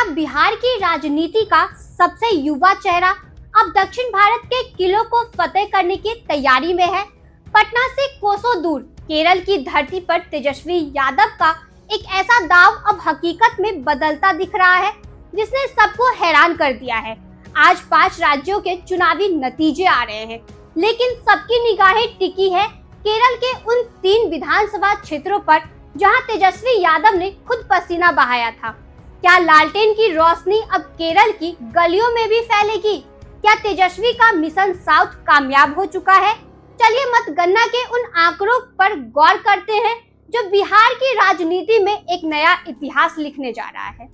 क्या बिहार की राजनीति का सबसे युवा चेहरा अब दक्षिण भारत के किलों को फतेह करने की तैयारी में है? पटना से कोसों दूर केरल की धरती पर तेजस्वी यादव का एक ऐसा दांव अब हकीकत में बदलता दिख रहा है जिसने सबको हैरान कर दिया है। आज 5 राज्यों के चुनावी नतीजे आ रहे हैं, लेकिन सबकी निगाहें टिकी है केरल के उन 3 विधानसभा क्षेत्रों पर जहां तेजस्वी यादव ने खुद पसीना बहाया था। क्या लालटेन की रोशनी अब केरल की गलियों में भी फैलेगी? क्या तेजस्वी का मिशन साउथ कामयाब हो चुका है? चलिए मतगणना के उन आंकड़ों पर गौर करते हैं जो बिहार की राजनीति में एक नया इतिहास लिखने जा रहा है।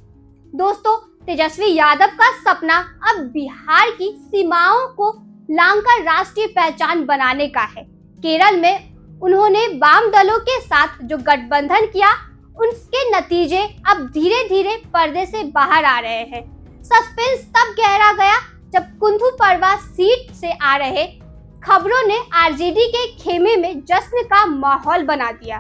दोस्तों, तेजस्वी यादव का सपना अब बिहार की सीमाओं को लांघकर राष्ट्रीय पहचान बनाने का है। केरल में उन्होंने वाम दलों के साथ जो गठबंधन किया, उसके नतीजे अब धीरे धीरे पर्दे से बाहर आ रहे हैं। सस्पेंस तब गहरा गया जब कुंथू परवा सीट से आ रहे खबरों ने आरजेडी के खेमे में जश्न का माहौल बना दिया।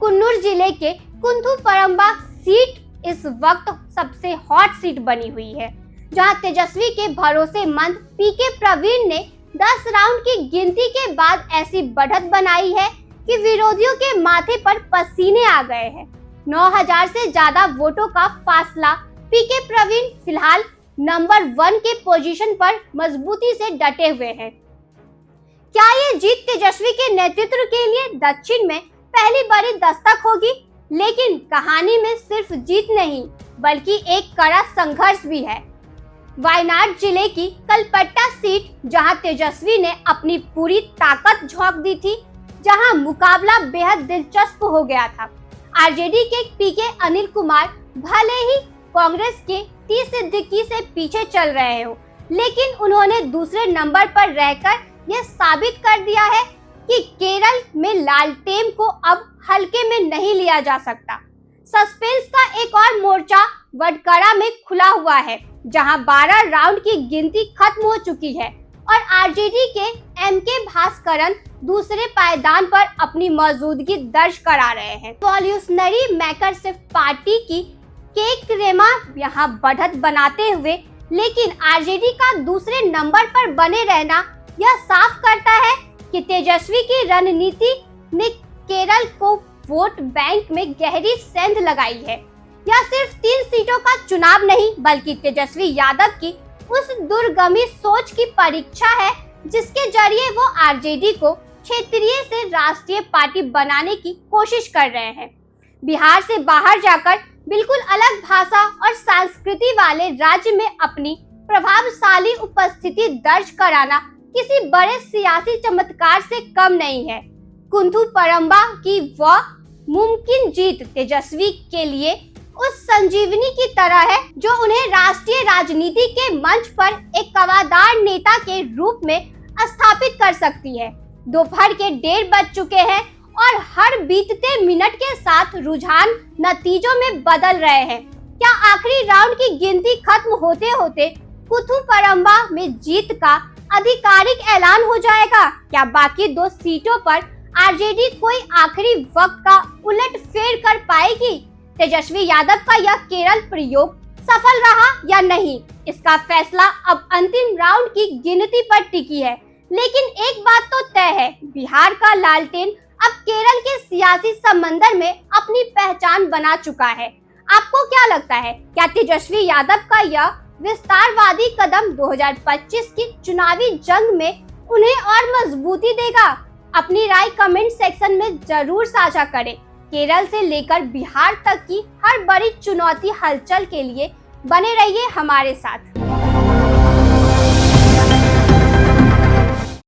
कन्नूर जिले के कुंथू परंबा सीट इस वक्त सबसे हॉट सीट बनी हुई है, जहां तेजस्वी के भरोसेमंद पीके प्रवीण ने 10 राउंड की गिनती के बाद ऐसी बढ़त बनाई है कि विरोधियों के माथे पर पसीने आ गए हैं। 9000 से ज्यादा वोटों का फासला पीके प्रवीण फिलहाल नंबर 1 के पोजीशन पर मजबूती से डटे हुए हैं। क्या ये जीत तेजस्वी के नेतृत्व के लिए दक्षिण में पहली बड़ी दस्तक होगी? लेकिन कहानी में सिर्फ जीत नहीं, बल्कि एक कड़ा संघर्ष भी है। वायनाड जिले की कलपट्टा सीट, जहां तेजस्वी ने अपनी पूरी ताकत झोंक दी थी, जहां मुकाबला बेहद दिलचस्प हो गया था। आरजेडी के पीके अनिल कुमार भले ही कांग्रेस के टी सिद्दीकी से पीछे चल रहे हो, लेकिन उन्होंने दूसरे नंबर पर रहकर यह साबित कर दिया है कि केरल में लालटेन को अब हल्के में नहीं लिया जा सकता। सस्पेंस का एक और मोर्चा वडकरा में खुला हुआ है, जहां 12 राउंड की गिनती खत्म हो चुकी है और आरजेडी के एमके भास्करन दूसरे पायदान पर अपनी मौजूदगी दर्ज करा रहे हैं। रिवॉल्यूशनरी मैकरशिफ्ट पार्टी की केक रेमा यहाँ बढ़त बनाते हुए, लेकिन आरजेडी का दूसरे नंबर पर बने रहना यह साफ करता है कि तेजस्वी की रणनीति ने केरल को वोट बैंक में गहरी सेंध लगाई है। यह सिर्फ 3 सीटों का चुनाव नहीं, बल्कि तेजस्वी यादव की उस दूरगामी सोच की परीक्षा है जिसके जरिए वो आरजेडी को क्षेत्रीय से राष्ट्रीय पार्टी बनाने की कोशिश कर रहे हैं। बिहार से बाहर जाकर बिल्कुल अलग भाषा और संस्कृति वाले राज्य में अपनी प्रभावशाली उपस्थिति दर्ज कराना किसी बड़े सियासी चमत्कार से कम नहीं है। कुंथू परंबा की वह मुमकिन जीत तेजस्वी के लिए उस संजीवनी की तरह है जो उन्हें राष्ट्रीय राजनीति के मंच पर एक कवादार नेता के रूप में स्थापित कर सकती है। दोपहर के 1:30 बज चुके हैं और हर बीतते मिनट के साथ रुझान नतीजों में बदल रहे हैं। क्या आखिरी राउंड की गिनती खत्म होते होते कुथू परंबा में जीत का आधिकारिक ऐलान हो जाएगा? क्या बाकी 2 सीटों पर आरजेडी कोई आखिरी वक्त का उलटफेर कर पाएगी? तेजस्वी यादव का यह केरल प्रयोग सफल रहा या नहीं, इसका फैसला अब अंतिम राउंड की गिनती पर टिकी है। लेकिन एक बात तो तय है, बिहार का लालटेन अब केरल के सियासी समंदर में अपनी पहचान बना चुका है। आपको क्या लगता है, क्या तेजस्वी यादव का यह विस्तारवादी कदम 2025 की चुनावी जंग में उन्हें और मजबूती देगा? अपनी राय कमेंट सेक्शन में जरूर साझा करें। केरल से लेकर बिहार तक की हर बड़ी चुनौती हलचल के लिए बने रहिए हमारे साथ।